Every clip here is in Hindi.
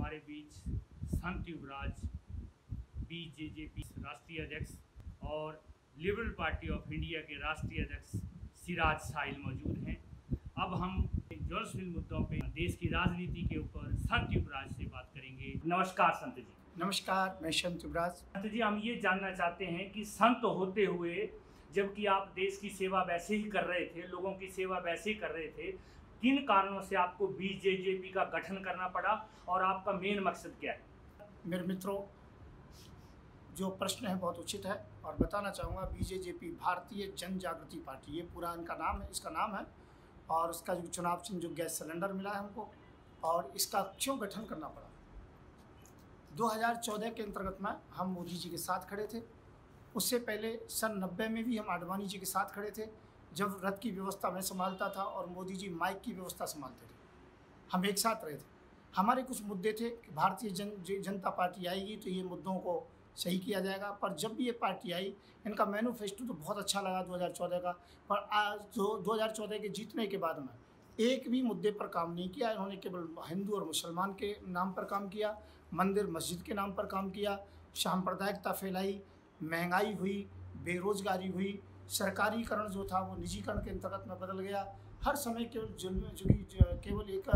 हमारे बीच संत युवराज बीजेजेपी राष्ट्रीय अध्यक्ष और लिबरल पार्टी ऑफ इंडिया के राष्ट्रीय अध्यक्ष सिराज साहिल मौजूद हैं। अब हम ज्वलनशील मुद्दों पे देश की राजनीति के ऊपर संत युवराज से बात करेंगे। नमस्कार संत जी। नमस्कार, मैं संत युवराज। संत जी, हम ये जानना चाहते हैं कि संत होते हुए जबकि आप देश की सेवा वैसे ही कर रहे थे, लोगों की सेवा वैसे ही कर रहे थे, किन कारणों से आपको बीजेजेपी का गठन करना पड़ा और आपका मेन मकसद क्या है? मेरे मित्रों, जो प्रश्न है बहुत उचित है और बताना चाहूँगा बीजेजेपी भारतीय जन जागृति पार्टी, ये पूरा इनका नाम है, इसका नाम है। और इसका जो चुनाव चिन्ह जो गैस सिलेंडर मिला है हमको, और इसका क्यों गठन करना पड़ा। 2014 के अंतर्गत में हम मोदी जी के साथ खड़े थे। उससे पहले सन 90 में भी हम आडवाणी जी के साथ खड़े थे, जब रथ की व्यवस्था मैं संभालता था और मोदी जी माइक की व्यवस्था संभालते थे। हम एक साथ रहे थे। हमारे कुछ मुद्दे थे कि भारतीय जनता पार्टी आएगी तो ये मुद्दों को सही किया जाएगा। पर जब भी ये पार्टी आई, इनका मैनिफेस्टो तो बहुत अच्छा लगा 2014 का, पर आज 2014 के जीतने के बाद में एक भी मुद्दे पर काम नहीं किया। इन्होंने केवल हिंदू और मुसलमान के नाम पर काम किया, मंदिर मस्जिद के नाम पर काम किया, सांप्रदायिकता फैलाई, महंगाई हुई, बेरोजगारी हुई, सरकारीकरण जो था वो निजीकरण के अंतर्गत में बदल गया। हर समय केवल एक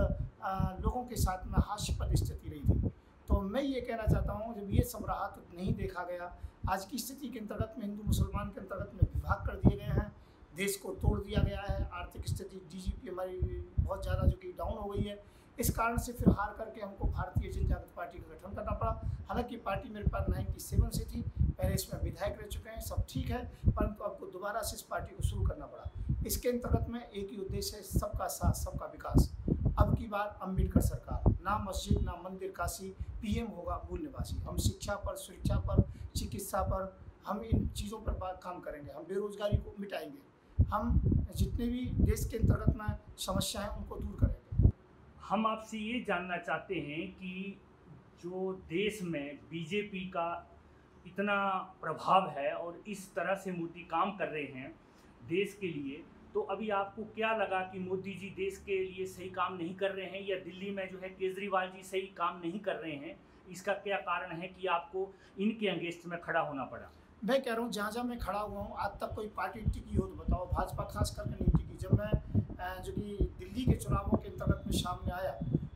लोगों के साथ में हास्यास्पद स्थिति रही थी। तो मैं ये कहना चाहता हूँ, जब ये सब रहा तो नहीं देखा गया। आज की स्थिति के अंतर्गत में हिंदू मुसलमान के अंतर्गत में विभाग कर दिए गए हैं, देश को तोड़ दिया गया है, आर्थिक स्थिति डीजीपी हमारी बहुत ज़्यादा जो कि डाउन हो गई है। इस कारण से फिर हार करके हमको भारतीय जन जागृति पार्टी का गठन करना पड़ा। हालांकि पार्टी मेरे पास 97 से थी, पहले इसमें विधायक रह चुके हैं, सब ठीक है, परंतु आपको दोबारा से इस पार्टी को शुरू करना पड़ा। इसके अंतर्गत में एक ही उद्देश्य है, सबका साथ सबका विकास। अब की बार अम्बेडकर सरकार, ना मस्जिद ना मंदिर काशी, पीएम होगा मूल निवासी। हम शिक्षा पर, सुरक्षा पर, चिकित्सा पर, हम इन चीज़ों पर काम करेंगे। हम बेरोजगारी को मिटाएंगे, हम जितने भी देश के अंतर्गत में समस्या है उनको दूर करेंगे। हम आपसे ये जानना चाहते हैं कि जो देश में बीजेपी का इतना प्रभाव है और इस तरह से मोदी काम कर रहे हैं देश के लिए, तो अभी आपको क्या लगा कि मोदी जी देश के लिए सही काम नहीं कर रहे हैं, या दिल्ली में जो है केजरीवाल जी सही काम नहीं कर रहे हैं? इसका क्या कारण है कि आपको इनके अगेंस्ट में खड़ा होना पड़ा? मैं कह रहा हूँ, जहाँ जहाँ मैं खड़ा हुआ हूँ, आज तक कोई पार्टी टिकी हो तो बताओ। भाजपा खास करके नहीं टिकी। जब मैं जो कि दिल्ली के चुनावों के अंतर्गत में सामने आया,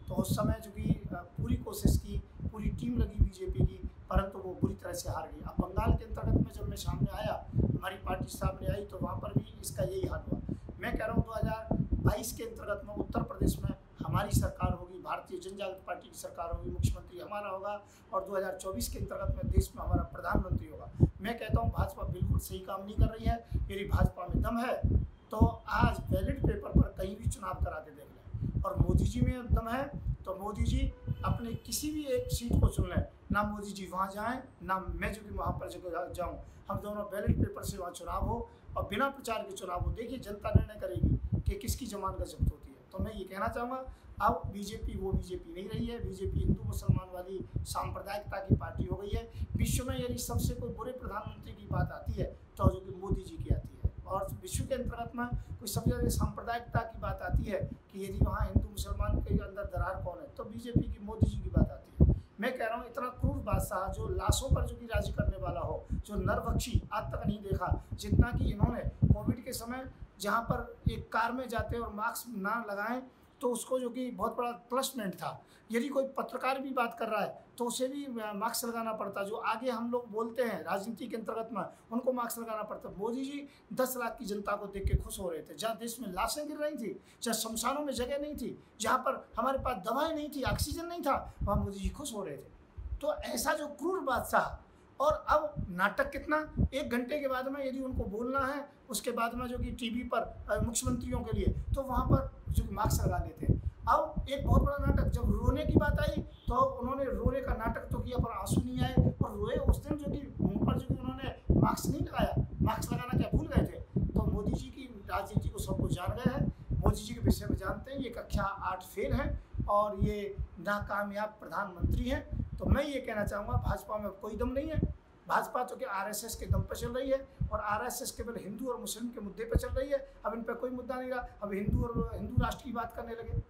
तो उस समय जो कि पूरी कोशिश की, पूरी टीम लगी बीजेपी की, परंतु वो बुरी तरह से हार गई। अब बंगाल के अंतर्गत में जब मैं सामने आया, हमारी पार्टी सामने आई, तो वहाँ पर भी इसका यही हाल हुआ। मैं कह रहा हूँ 2022 के अंतर्गत में उत्तर प्रदेश में हमारी सरकार होगी, भारतीय जन जागृति पार्टी की सरकार होगी, मुख्यमंत्री हमारा होगा, और 2024 के अंतर्गत में देश में हमारा प्रधानमंत्री होगा। मैं कहता हूँ भाजपा बिल्कुल सही काम नहीं कर रही है। यदि भाजपा में दम है तो आज बैलेट पेपर पर कहीं भी चुनाव करा के देख लें, और मोदी जी में दम है तो मोदी जी अपने किसी भी एक सीट को चुन लें। ना मोदी जी वहाँ जाएं, ना मैं जो कि वहाँ पर जगह जाऊँ। हम दोनों बैलेट पेपर से वहाँ चुनाव हो और बिना प्रचार के चुनाव हो। देखिए, जनता निर्णय करेगी कि किसकी जमानत जब्त होती है। तो मैं ये कहना चाहूँगा, अब बीजेपी वो बीजेपी नहीं रही है। बीजेपी हिंदू मुसलमान वाली सांप्रदायिकता की पार्टी हो गई है। विश्व में यदि सबसे कोई बुरे प्रधानमंत्री की बात आती है तो जो कि मोदी जी की आती है, और विश्व के अंतर्गत में कोई सबसे ज़्यादा सांप्रदायिकता की बात आती है कि यदि वहाँ हिंदू मुसलमान के अंदर दरार कौन है, तो बीजेपी की, मोदी जी की बात आती है। मैं कह रहा हूँ, इतना क्रूर बादशाह जो लाशों पर जो कि राज करने वाला हो, जो नरभक्षी आज तक नहीं देखा। जितना कि इन्होंने कोविड के समय जहाँ पर एक कार में जाते और मास्क ना लगाएं तो उसको जो कि बहुत बड़ा प्लसमेंट था। यदि कोई पत्रकार भी बात कर रहा है तो उसे भी मास्क लगाना पड़ता। जो आगे हम लोग बोलते हैं राजनीति के अंतर्गत में, उनको मास्क लगाना पड़ता। मोदी जी 10 लाख की जनता को देख के खुश हो रहे थे। जहाँ देश में लाशें गिर रही थी, जहाँ शमशानों में जगह नहीं थी, जहाँ पर हमारे पास दवाएं नहीं थी, ऑक्सीजन नहीं था, वहाँ मोदी जी खुश हो रहे थे। तो ऐसा जो क्रूर बादशाह, और अब नाटक कितना, 1 घंटे के बाद में यदि उनको बोलना है, उसके बाद में जो कि टीवी पर मुख्यमंत्रियों के लिए, तो वहाँ पर जो मास्क लगा लेते हैं। अब एक बहुत बड़ा नाटक, जब रोने की बात आई तो उन्होंने रोने का नाटक तो किया, पर आंसू नहीं आए और रोए उस दिन जो कि मुँह पर जो कि उन्होंने मास्क नहीं लगाया। मास्क लगाना क्या भूल गए थे? तो मोदी जी की राजनीति को सबको जान गए हैं। मोदी जी के विषय में जानते हैं, ये कक्षा 8 फेल हैं और ये नाकामयाब प्रधानमंत्री हैं। तो मैं ये कहना चाहूँगा, भाजपा में कोई दम नहीं है। भाजपा तो कि आरएसएस के दम पर चल रही है, और आरएसएस केवल हिंदू और मुस्लिम के मुद्दे पर चल रही है। अब इन पर कोई मुद्दा नहीं रहा। अब हिंदू राष्ट्र की बात करने लगे,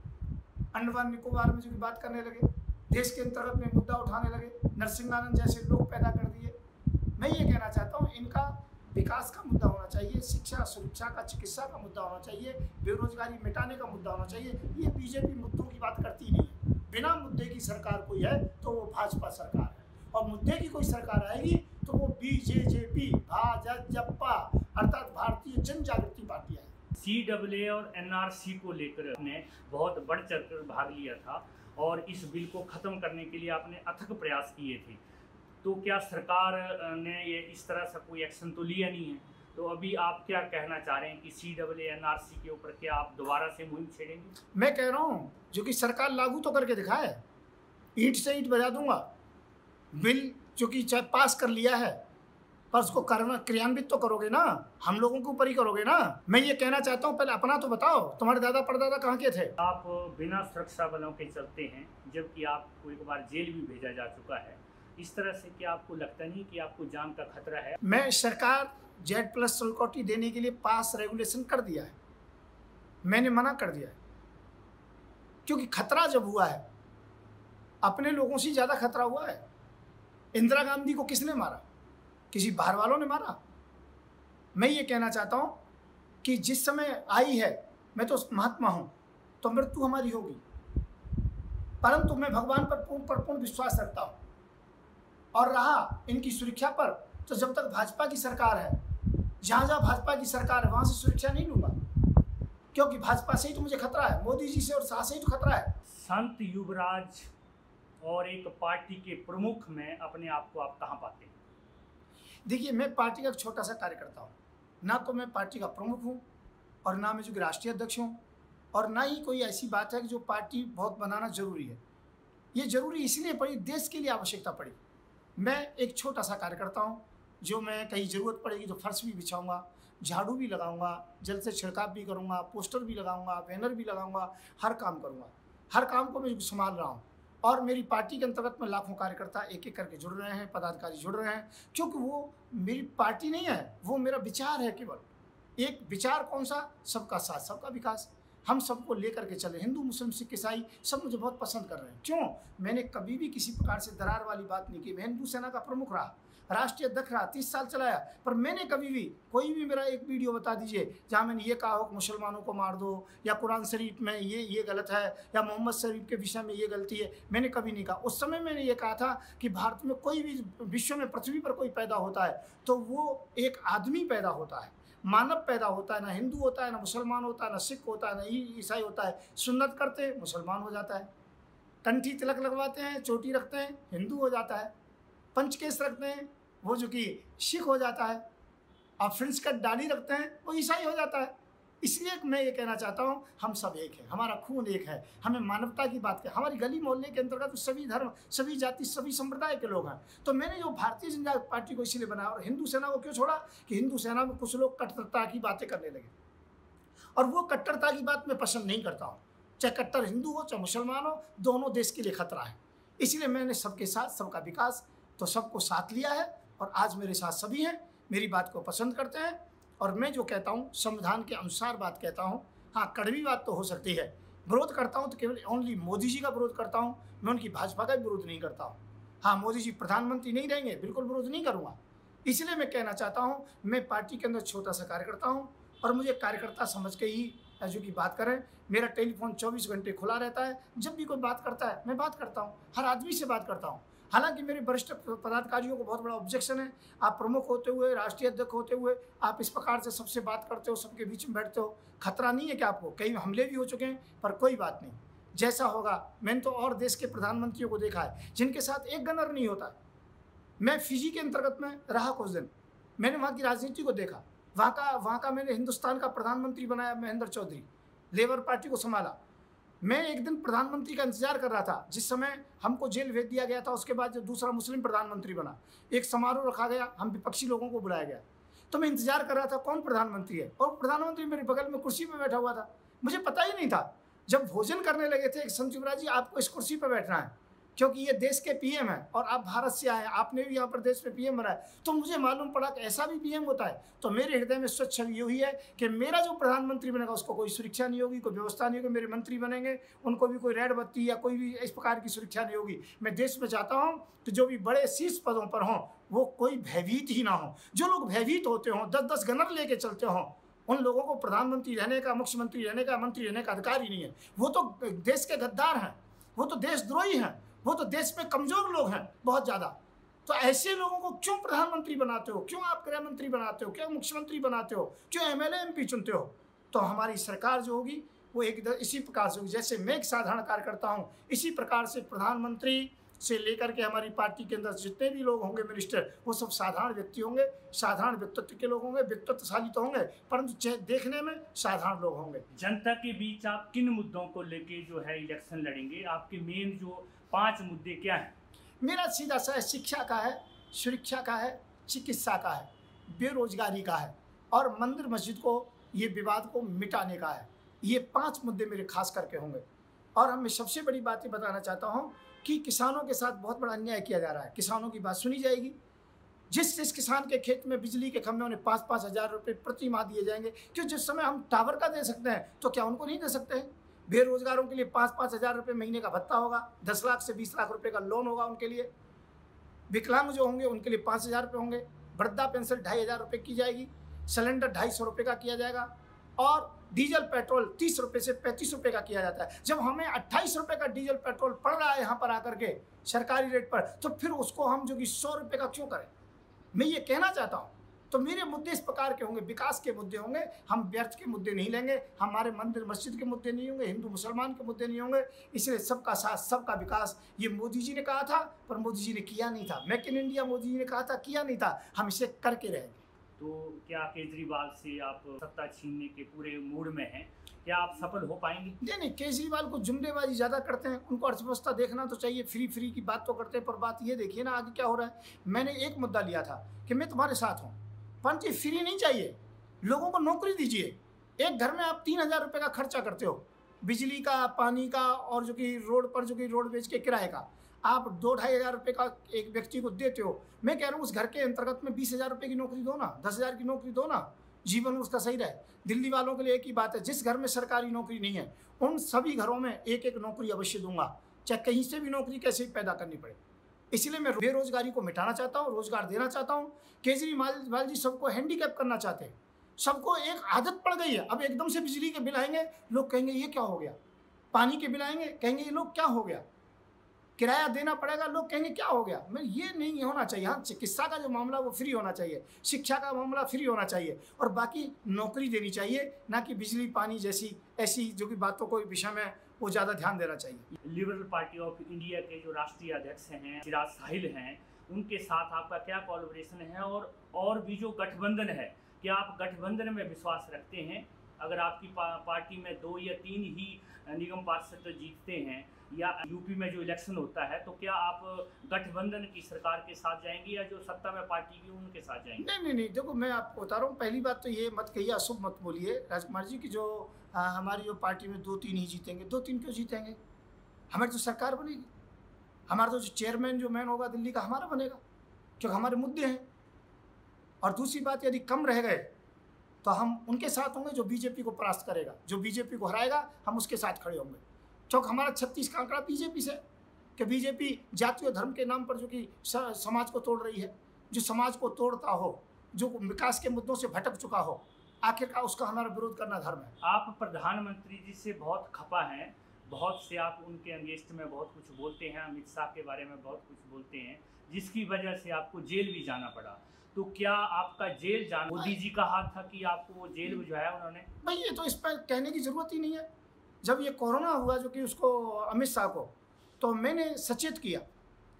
अंडमान निकोबार में जो की बात करने लगे। देश के अंतर्गत में मुद्दा उठाने लगे, नरसिंहानंद जैसे लोग पैदा कर दिए। मैं ये कहना चाहता हूँ, इनका विकास का मुद्दा होना चाहिए, शिक्षा सुरक्षा का, चिकित्सा का मुद्दा होना चाहिए, बेरोजगारी मिटाने का मुद्दा होना चाहिए। ये बीजेपी मुद्दों की बात करती नहीं है। बिना मुद्दे की सरकार कोई है तो वो भाजपा सरकार है, और मुद्दे की कोई सरकार आएगी तो वो बीजेजेपी, भाजपा अर्थात भारतीय जन जागृति पार्टी है। CAA और NRC को लेकर आपने बहुत बढ़ चढ़ कर भाग लिया था और इस बिल को ख़त्म करने के लिए आपने अथक प्रयास किए थे। तो क्या सरकार ने ये इस तरह से कोई एक्शन तो लिया नहीं है? तो अभी आप क्या कहना चाह रहे हैं कि CAA NRC के ऊपर क्या आप दोबारा से मुहिम छेड़ेंगे? मैं कह रहा हूँ जो कि सरकार लागू तो करके दिखाए, ईंट से ईंट बजा दूंगा। बिल जो कि चाहे पास कर लिया है, पर उसको क्रियान्वित तो करोगे ना, हम लोगों के ऊपर ही करोगे ना। मैं ये कहना चाहता हूँ, पहले अपना तो बताओ, तुम्हारे दादा परदादा कहाँ के थे? आप बिना सुरक्षा बलों के चलते हैं, जबकि आपको एक बार जेल भी भेजा जा चुका है। इस तरह से क्या आपको लगता नहीं कि आपको जान का खतरा है? मैं सरकार Z+ सिक्योरिटी देने के लिए पास रेगुलेशन कर दिया है, मैंने मना कर दिया है, क्योंकि खतरा जब हुआ है, अपने लोगों से ज़्यादा खतरा हुआ है। इंदिरा गांधी को किसने मारा? किसी बाहर वालों ने मारा। मैं ये कहना चाहता हूँ कि जिस समय आई है, मैं तो महात्मा हूँ, तो मृत्यु हमारी होगी, परंतु मैं भगवान पर पूर्ण विश्वास रखता हूँ। और रहा इनकी सुरक्षा पर, तो जब तक भाजपा की सरकार है, जहाँ जहाँ भाजपा की सरकार है वहाँ से सुरक्षा नहीं लूँगा, क्योंकि भाजपा से ही तो मुझे खतरा है, मोदी जी से और शाह से ही तो खतरा है। संत युवराज और एक पार्टी के प्रमुख में अपने आप को आप कहाँ पाते हैं? देखिए, मैं पार्टी का एक छोटा सा कार्यकर्ता हूँ, ना तो मैं पार्टी का प्रमुख हूँ और ना मैं जो कि राष्ट्रीय अध्यक्ष हूँ, और ना ही कोई ऐसी बात है कि जो पार्टी बहुत बनाना जरूरी है। ये जरूरी इसलिए पड़ी, देश के लिए आवश्यकता पड़ी। मैं एक छोटा सा कार्यकर्ता हूँ, जो मैं कहीं ज़रूरत पड़ेगी तो फर्श भी बिछाऊँगा, झाड़ू भी लगाऊँगा, जल से छिड़काव भी करूँगा, पोस्टर भी लगाऊँगा, बैनर भी लगाऊँगा, हर काम करूँगा। हर काम को मैं संभाल रहा हूँ, और मेरी पार्टी के अंतर्गत में लाखों कार्यकर्ता एक एक करके जुड़ रहे हैं, पदाधिकारी जुड़ रहे हैं, क्योंकि वो मेरी पार्टी नहीं है, वो मेरा विचार है। केवल एक विचार कौन सा? सबका साथ सबका विकास। हम सबको लेकर के चले, हिंदू मुस्लिम सिख ईसाई सब मुझे बहुत पसंद कर रहे हैं। क्यों? मैंने कभी भी किसी प्रकार से दरार वाली बात नहीं की। मैं हिंदू सेना का प्रमुख रहा, राष्ट्रीय अध्यक्ष रहा, 30 साल चलाया, पर मैंने कभी भी, कोई भी मेरा एक वीडियो बता दीजिए जहाँ मैंने ये कहा हो कि मुसलमानों को मार दो, या कुरान शरीफ में ये गलत है, या मोहम्मद शरीफ के विषय में ये गलती है, मैंने कभी नहीं कहा। उस समय मैंने ये कहा था कि भारत में कोई भी, विश्व में, पृथ्वी पर कोई पैदा होता है तो वो एक आदमी पैदा होता है, मानव पैदा होता है, ना हिंदू होता है, ना मुसलमान होता है, ना सिख होता है, ना ईसाई होता है। सुन्नत करते हैं, मुसलमान हो जाता है, कंठी तिलक लगवाते हैं, चोटी रखते हैं, हिंदू हो जाता है, पंचकेश रखते हैं, वो जो कि सिख हो जाता है, और फ्रेंच कट दाढ़ी रखते हैं, वो ईसाई हो जाता है। इसलिए मैं ये कहना चाहता हूँ, हम सब एक हैं, हमारा खून एक है, हमें मानवता की बात करें। हमारी गली मोहल्ले के अंतर्गत सभी धर्म, सभी जाति, सभी संप्रदाय के लोग हैं। तो मैंने जो भारतीय जनता पार्टी को इसीलिए बनाया। और हिंदू सेना को क्यों छोड़ा? कि हिंदू सेना में कुछ लोग कट्टरता की बातें करने लगे, और वो कट्टरता की बात मैं पसंद नहीं करता हूँ। चाहे कट्टर हिंदू हो, चाहे मुसलमान हो, दोनों देश के लिए खतरा है। इसलिए मैंने सबके साथ सबका विकास, तो सबको साथ लिया है, और आज मेरे साथ सभी हैं, मेरी बात को पसंद करते हैं। और मैं जो कहता हूँ, संविधान के अनुसार बात कहता हूँ। हाँ, कड़वी बात तो हो सकती है, विरोध करता हूँ तो केवल ओनली मोदी जी का विरोध करता हूँ, मैं उनकी भाजपा का विरोध नहीं करता हूँ। हाँ, मोदी जी प्रधानमंत्री नहीं रहेंगे, बिल्कुल विरोध नहीं करूँगा। इसलिए मैं कहना चाहता हूँ, मैं पार्टी के अंदर छोटा सा कार्यकर्ता हूँ, और मुझे कार्यकर्ता समझ के ही जो कि बात करें। मेरा टेलीफोन 24 घंटे खुला रहता है, जब भी कोई बात करता है मैं बात करता हूँ, हर आदमी से बात करता हूँ। हालांकि मेरे वरिष्ठ पदाधिकारियों को बहुत बड़ा ऑब्जेक्शन है, आप प्रमुख होते हुए, राष्ट्रीय अध्यक्ष होते हुए, आप इस प्रकार से सबसे बात करते हो, सबके बीच में बैठते हो, खतरा नहीं है क्या आपको? कई हमले भी हो चुके हैं, पर कोई बात नहीं, जैसा होगा। मैंने तो और देश के प्रधानमंत्रियों को देखा है जिनके साथ एक गनर नहीं होता। मैं फिजी के अंतर्गत में रहा कुछ दिन, मैंने वहाँ की राजनीति को देखा। वहाँ का मैंने हिंदुस्तान का प्रधानमंत्री बनाया महेंद्र चौधरी, लेबर पार्टी को संभाला। मैं एक दिन प्रधानमंत्री का इंतजार कर रहा था, जिस समय हमको जेल भेज दिया गया था। उसके बाद जो दूसरा मुस्लिम प्रधानमंत्री बना, एक समारोह रखा गया, हम विपक्षी लोगों को बुलाया गया, तो मैं इंतजार कर रहा था कौन प्रधानमंत्री है, और प्रधानमंत्री मेरे बगल में कुर्सी पर बैठा हुआ था। मुझे पता ही नहीं था। जब भोजन करने लगे थे, संत युवराज जी आपको इस कुर्सी पर बैठना है, क्योंकि ये देश के पीएम हैं और आप भारत से आए हैं, आपने भी यहाँ पर देश में पीएम बना है, तो मुझे मालूम पड़ा कि ऐसा भी पीएम होता है। तो मेरे हृदय में स्वच्छ छवि यही है कि मेरा जो प्रधानमंत्री बनेगा उसको कोई सुरक्षा नहीं होगी, कोई व्यवस्था नहीं होगी। मेरे मंत्री बनेंगे उनको भी कोई रेड बत्ती या कोई भी इस प्रकार की सुरक्षा नहीं होगी। मैं देश में चाहता हूँ कि जो भी बड़े शीर्ष पदों पर हों वो कोई भयभीत ही ना हो। जो लोग भयभीत होते हों, 10-10 गनर लेके चलते हों, उन लोगों को प्रधानमंत्री रहने का, मुख्यमंत्री रहने का, मंत्री रहने का अधिकार ही नहीं है। वो तो देश के गद्दार हैं, वो तो देशद्रोही हैं, वो तो देश में कमजोर लोग हैं बहुत ज़्यादा। तो ऐसे लोगों को क्यों प्रधानमंत्री बनाते हो, क्यों आप गृह मंत्री बनाते हो, क्यों मुख्यमंत्री बनाते हो, क्यों एमएलए एमपी चुनते हो? तो हमारी सरकार जो होगी वो एक इसी प्रकार से होगी। जैसे मैं एक साधारण कार्यकर्ता हूँ, इसी प्रकार से प्रधानमंत्री से लेकर के हमारी पार्टी के अंदर जितने भी लोग होंगे मिनिस्टर, वो सब साधारण व्यक्ति होंगे, साधारण व्यक्तित्व के लोग होंगे, व्यक्तित्वशाली तो होंगे परंतु देखने में साधारण लोग होंगे। जनता के बीच आप किन मुद्दों को लेके जो है इलेक्शन लड़ेंगे? आपके मेन जो 5 मुद्दे क्या हैं? मेरा सीधा सा है, शिक्षा का है, सुरक्षा का है, चिकित्सा का है, बेरोजगारी का है और मंदिर मस्जिद को ये विवाद को मिटाने का है। ये 5 मुद्दे मेरे खास करके होंगे। और मैं सबसे बड़ी बात ये बताना चाहता हूँ कि किसानों के साथ बहुत बड़ा अन्याय किया जा रहा है। किसानों की बात सुनी जाएगी। जिस किसान के खेत में बिजली के खंभे उन्हें 5-5 हज़ार रुपये प्रति माह दिए जाएंगे, क्यों जिस समय हम टावर का दे सकते हैं तो क्या उनको नहीं दे सकते हैं? बेरोजगारों के लिए 5-5 हज़ार रुपये महीने का भत्ता होगा, 10 लाख से 20 लाख रुपये का लोन होगा उनके लिए। विकलांग जो होंगे उनके लिए 5 हज़ार रुपये होंगे। वृद्धा पेंशन 2,500 रुपये की जाएगी। सिलेंडर 250 रुपये का किया जाएगा और डीजल पेट्रोल 30 रुपये से 35 रुपये का किया जाता है। जब हमें 28 रुपये का डीजल पेट्रोल पड़ रहा है यहाँ पर आकर के सरकारी रेट पर, तो फिर उसको हम जो कि 100 रुपये का क्यों करें? मैं ये कहना चाहता हूँ। तो मेरे मुद्दे इस प्रकार के होंगे, विकास के मुद्दे होंगे। हम व्यर्थ के मुद्दे नहीं लेंगे, हमारे मंदिर मस्जिद के मुद्दे नहीं होंगे, हिंदू मुसलमान के मुद्दे नहीं होंगे। इसलिए सबका साथ सबका विकास, ये मोदी जी ने कहा था पर मोदी जी ने किया नहीं था। Make in India Modi ji ने कहा था, किया नहीं था। हम इसे करके रहेंगे। तो क्या केजरीवाल से आप सत्ता छीनने के पूरे मूड में हैं? क्या आप सफल हो पाएंगे? नहीं, केजरीवाल को जुमलेबाजी ज़्यादा करते हैं। उनको अर्थव्यवस्था देखना तो चाहिए, फ्री की बात तो करते हैं, पर बात ये देखिए ना आगे क्या हो रहा है। मैंने एक मुद्दा लिया था कि मैं तुम्हारे साथ हूँ, परंतु फ्री नहीं चाहिए, लोगों को नौकरी दीजिए। एक घर में आप 3,000 रुपये का खर्चा करते हो, बिजली का, पानी का और जो कि रोड पर जो कि रोड बेच के किराए का, आप 2-2.5 हज़ार रुपये का एक व्यक्ति को देते हो। मैं कह रहा हूँ उस घर के अंतर्गत में 20,000 रुपये की नौकरी दो ना, 10,000 की नौकरी दो ना, जीवन उसका सही रहे। दिल्ली वालों के लिए एक ही बात है, जिस घर में सरकारी नौकरी नहीं है उन सभी घरों में एक नौकरी अवश्य दूंगा, चाहे कहीं से भी नौकरी कैसे भी पैदा करनी पड़े। इसलिए मैं बेरोजगारी को मिटाना चाहता हूँ, रोजगार देना चाहता हूँ। केजरीवाल जी सबको हैंडीकैप करना चाहते हैं, सबको एक आदत पड़ गई है। अब एकदम से बिजली के बिल आएंगे, लोग कहेंगे ये क्या हो गया, पानी के बिल आएंगे, कहेंगे ये लोग क्या हो गया, किराया देना पड़ेगा, लोग कहेंगे क्या हो गया। मैं ये नहीं होना चाहिए। हाँ, चिकित्सा का जो मामला वो फ्री होना चाहिए, शिक्षा का मामला फ्री होना चाहिए और बाकी नौकरी देनी चाहिए, ना कि बिजली पानी जैसी ऐसी जो कि बातों को विषय में वो ज़्यादा ध्यान देना चाहिए। लिबरल पार्टी ऑफ इंडिया के जो राष्ट्रीय अध्यक्ष हैं चिराग साहिल हैं, उनके साथ आपका क्या कोलैबोरेशन है? और भी जो गठबंधन है, क्या आप गठबंधन में विश्वास रखते हैं? अगर आपकी पार्टी में 2 या 3 ही निगम पार्षद जीतते हैं या यूपी में जो इलेक्शन होता है, तो क्या आप गठबंधन की सरकार के साथ जाएंगे या जो सत्ता में पार्टी की उनके साथ जाएंगे? नहीं, देखो मैं आपको बता रहा हूँ, पहली बात तो ये मत कहिए, अशुभ मत बोलिए राजकुमार जी की जो हमारी जो पार्टी में 2-3 ही जीतेंगे। 2-3 क्यों जीतेंगे? हमारी तो सरकार बनेगी, हमारा तो जो चेयरमैन जो मैन होगा दिल्ली का हमारा बनेगा, क्योंकि हमारे मुद्दे हैं। और दूसरी बात, यदि कम रह गए तो हम उनके साथ होंगे जो बीजेपी को परास्त करेगा, जो बीजेपी को हराएगा हम उसके साथ खड़े होंगे। क्योंकि हमारा 36 का आंकड़ा बीजेपी से, कि बीजेपी जाति और धर्म के नाम पर जो कि समाज को तोड़ रही है। जो समाज को तोड़ता हो, जो विकास के मुद्दों से भटक चुका हो, आखिरकार उसका हमारा विरोध करना धर्म है। आप प्रधानमंत्री जी से बहुत खफा हैं, बहुत से आप उनके अगेंस्ट में बहुत कुछ बोलते हैं, अमित शाह के बारे में बहुत कुछ बोलते हैं, जिसकी वजह से आपको जेल भी जाना पड़ा। तो क्या आपका जेल जाना मोदी जी का हाथ था कि आपको वो जेल भिजवाया उन्होंने? भाई ये तो इस पर कहने की ज़रूरत ही नहीं है। जब ये कोरोना हुआ जो कि उसको अमित शाह को, तो मैंने सचेत किया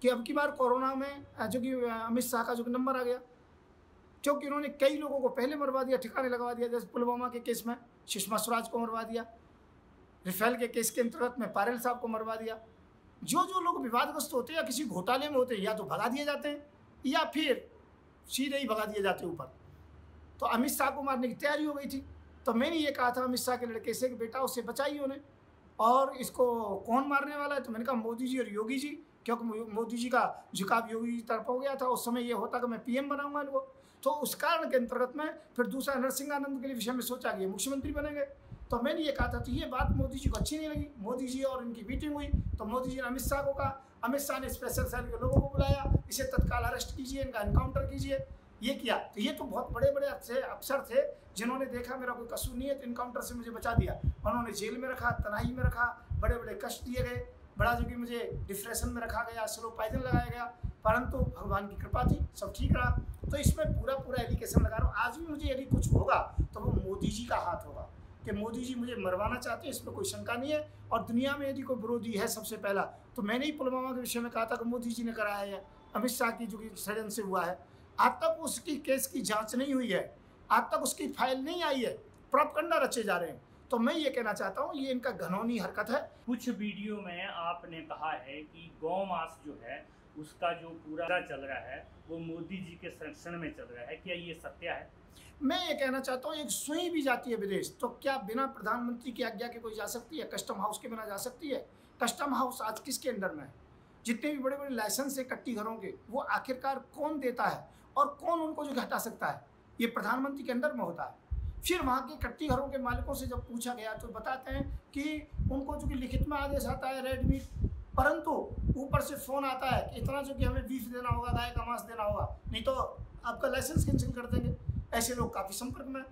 कि अब की बार कोरोना में जो कि अमित शाह का जो नंबर आ गया, क्योंकि उन्होंने कई लोगों को पहले मरवा दिया, ठिकाने लगवा दिया। जैसे पुलवामा के केस में सुषमा स्वराज को मरवा दिया, राफेल के केस के अंतर्गत में पारेल साहब को मरवा दिया। जो लोग विवादग्रस्त होते हैं या किसी घोटाले में होते हैं, या तो भगा दिए जाते हैं या फिर सीधे ही भगा दिए जाते ऊपर। तो अमित शाह को मारने की तैयारी हो गई थी। तो मैंने ये कहा था अमित शाह के लड़के से कि बेटा उससे बचाइए उन्हें, और इसको कौन मारने वाला है? तो मैंने कहा मोदी जी और योगी जी, क्योंकि मोदी जी का झुकाव योगी जी तरफ हो गया था। उस समय ये होता कि मैं पीएम बनाऊंगा इनको, तो उस कारण के अंतर्गत में फिर दूसरा नरसिंहानंद के लिए विषय में सोचा कि ये मुख्यमंत्री बनेंगे। तो मैंने ये कहा था, तो ये बात मोदी जी को अच्छी नहीं लगी। मोदी जी और इनकी मीटिंग हुई तो मोदी जी ने अमित शाह को कहा, अमित शाह ने स्पेशल सेल के लोगों को बुलाया, इसे तत्काल अरेस्ट कीजिए, इनका एनकाउंटर कीजिए। ये किया तो ये तो बहुत बड़े बड़े अफसर थे जिन्होंने देखा मेरा कोई कसूर नहीं है तो इनकाउंटर से मुझे बचा दिया। उन्होंने जेल में रखा, तनाई में रखा, बड़े बड़े कष्ट दिए गए, बड़ा जो कि मुझे डिप्रेशन में रखा गया, स्लो पॉइजन लगाया गया, परंतु भगवान की कृपा थी, सब ठीक रहा। तो इसमें पूरा एलिगेशन लगा रहा हूँ। आज भी मुझे यदि कुछ होगा तो वो मोदी जी का हाथ होगा कि मोदी जी मुझे मरवाना चाहते हैं, इसमें कोई शंका नहीं है। और दुनिया में यदि कोई विरोधी है सबसे पहला तो मैंने ही पुलवामा के विषय में कहा था कि मोदी जी ने कराया है, अमित शाह की जो कि षड्यंत्र से हुआ है। आज तक उसकी केस की जांच नहीं हुई है, आज तक उसकी फाइल नहीं आई है, प्रोपगंडा रचे जा रहे हैं। तो मैं ये कहना चाहता हूँ ये इनका घनौनी हरकत है। कुछ वीडियो में आपने कहा है कि गौ मांस जो है उसका जो पूरा चल रहा है वो मोदी जी के संरक्षण में चल रहा है, क्या ये सत्य है? मैं ये कहना चाहता हूँ, एक सुई भी जाती है विदेश तो क्या बिना प्रधानमंत्री की आज्ञा के कोई जा सकती है? कस्टम हाउस के बिना जा सकती है? कस्टम हाउस आज किसके अंडर में है? जितने भी बड़े बड़े लाइसेंस है कट्टी घरों के, वो आखिरकार कौन देता है और कौन उनको जो हटा सकता है? ये प्रधानमंत्री के अंदर में होता है। फिर वहाँ के कट्टी घरों के मालिकों से जब पूछा गया तो बताते हैं कि उनको जो कि लिखित में आदेश आता है रेड मीट, परंतु ऊपर से फ़ोन आता है कि इतना जो कि हमें बीफ देना होगा, गाय का मांस देना होगा, नहीं तो आपका लाइसेंस कैंसिल कर देंगे। ऐसे लोग काफ़ी संपर्क में।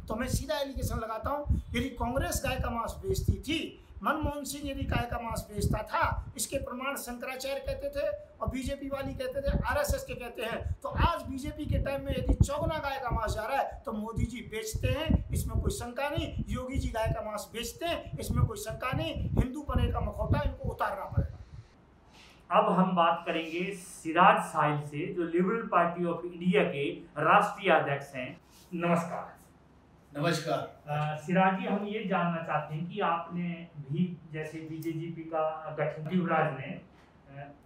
तो मैं सीधा एलिगेशन लगाता हूँ, यदि कांग्रेस गाय का मांस बेचती थी, मनमोहन सिंह यदि गाय का मांस बेचता था, इसके प्रमाण शंकराचार्य कहते थे और बीजेपी वाली कहते थे, आरएसएस के कहते हैं। तो आज बीजेपी के टाइम में यदि 14 गाय का मांस जा रहा है तो मोदी जी बेचते हैं, इसमें कोई शंका नहीं। योगी जी गाय का मांस बेचते हैं, इसमें कोई शंका नहीं। हिंदू पने का मखौटा इनको उतारना पड़ेगा। अब हम बात करेंगे सिराज साहिल से, जो लिबरल पार्टी ऑफ इंडिया के राष्ट्रीय अध्यक्ष हैं। नमस्कार। नमस्कार। सिराज जी, हम ये जानना चाहते हैं कि आपने भी जैसे बीजेपी का गठन युवराज ने,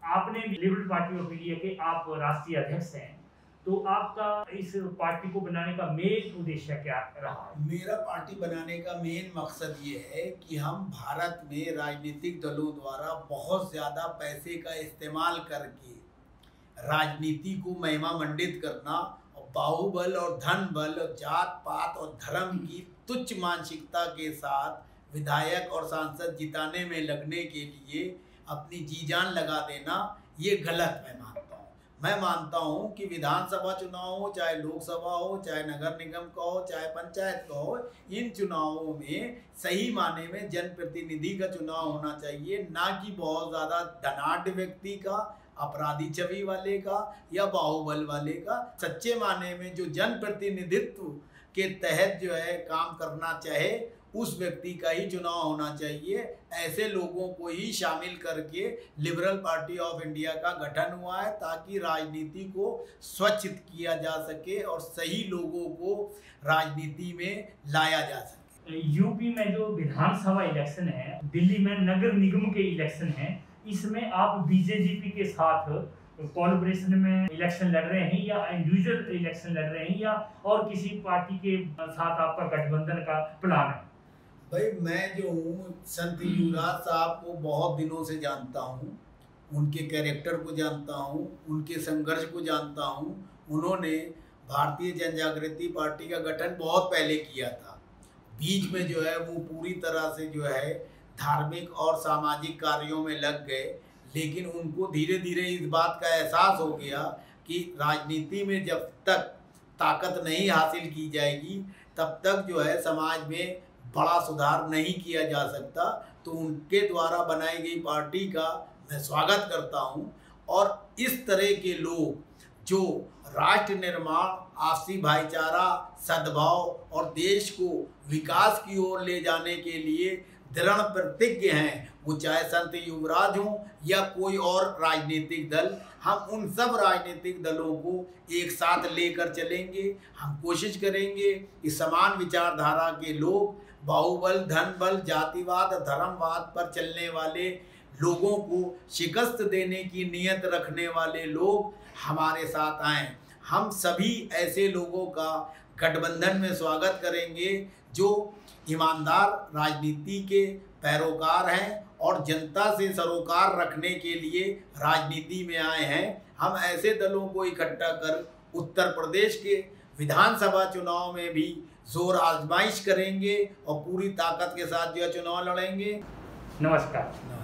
आपने लिबरल पार्टी ऑफ इंडिया के आप राष्ट्रीय अध्यक्ष हैं, तो आपका इस पार्टी को बनाने का मेन उद्देश्य क्या रहा? मेरा पार्टी बनाने का मेन मकसद ये है कि हम भारत में राजनीतिक दलों द्वारा बहुत ज़्यादा पैसे का इस्तेमाल करके राजनीति को महिमा मंडित करना और बाहुबल और धन बल और जात पात और धर्म की तुच्छ मानसिकता के साथ विधायक और सांसद जिताने में लगने के लिए अपनी जी जान लगा देना, ये गलत मैं मानता हूँ कि विधानसभा चुनाव हो, चाहे लोकसभा हो, चाहे नगर निगम का हो, चाहे पंचायत का हो, इन चुनावों में सही माने में जनप्रतिनिधि का चुनाव होना चाहिए, ना कि बहुत ज़्यादा धनाढ्य व्यक्ति का, अपराधी छवि वाले का या बाहुबल वाले का। सच्चे माने में जो जनप्रतिनिधित्व के तहत जो है काम करना चाहे उस व्यक्ति का ही चुनाव होना चाहिए। ऐसे लोगों को ही शामिल करके लिबरल पार्टी ऑफ इंडिया का गठन हुआ है, ताकि राजनीति को स्वच्छित किया जा सके और सही लोगों को राजनीति में लाया जा सके। यूपी में जो विधानसभा इलेक्शन है, दिल्ली में नगर निगम के इलेक्शन है, इसमें आप बीजेपी के साथ कोलैबोरेशन में इलेक्शन लड़ रहे हैं या इंडिविजुअल इलेक्शन लड़ रहे हैं या और किसी पार्टी के साथ आपका गठबंधन का प्लान है? भाई, मैं जो हूँ संत युवराज साहब को बहुत दिनों से जानता हूँ, उनके कैरेक्टर को जानता हूँ, उनके संघर्ष को जानता हूँ। उन्होंने भारतीय जन जागृति पार्टी का गठन बहुत पहले किया था। बीच में जो है वो पूरी तरह से जो है धार्मिक और सामाजिक कार्यों में लग गए, लेकिन उनको धीरे धीरे इस बात का एहसास हो गया कि राजनीति में जब तक ताकत नहीं हासिल की जाएगी तब तक जो है समाज में बड़ा सुधार नहीं किया जा सकता। तो उनके द्वारा बनाई गई पार्टी का मैं स्वागत करता हूं। और इस तरह के लोग जो राष्ट्र निर्माण, आपसी भाईचारा, सद्भाव और देश को विकास की ओर ले जाने के लिए दृढ़ प्रतिज्ञ हैं, वो चाहे संत युवराज हों या कोई और राजनीतिक दल, हम उन सब राजनीतिक दलों को एक साथ लेकर चलेंगे। हम कोशिश करेंगे कि समान विचारधारा के लोग, बाहुबल, धन बल, जातिवाद, धर्मवाद पर चलने वाले लोगों को शिकस्त देने की नीयत रखने वाले लोग हमारे साथ आएं। हम सभी ऐसे लोगों का गठबंधन में स्वागत करेंगे जो ईमानदार राजनीति के पैरोकार हैं और जनता से सरोकार रखने के लिए राजनीति में आए हैं। हम ऐसे दलों को इकट्ठा कर उत्तर प्रदेश के विधानसभा चुनाव में भी जोर आजमाइश करेंगे और पूरी ताकत के साथ जो चुनाव लड़ेंगे। नमस्कार।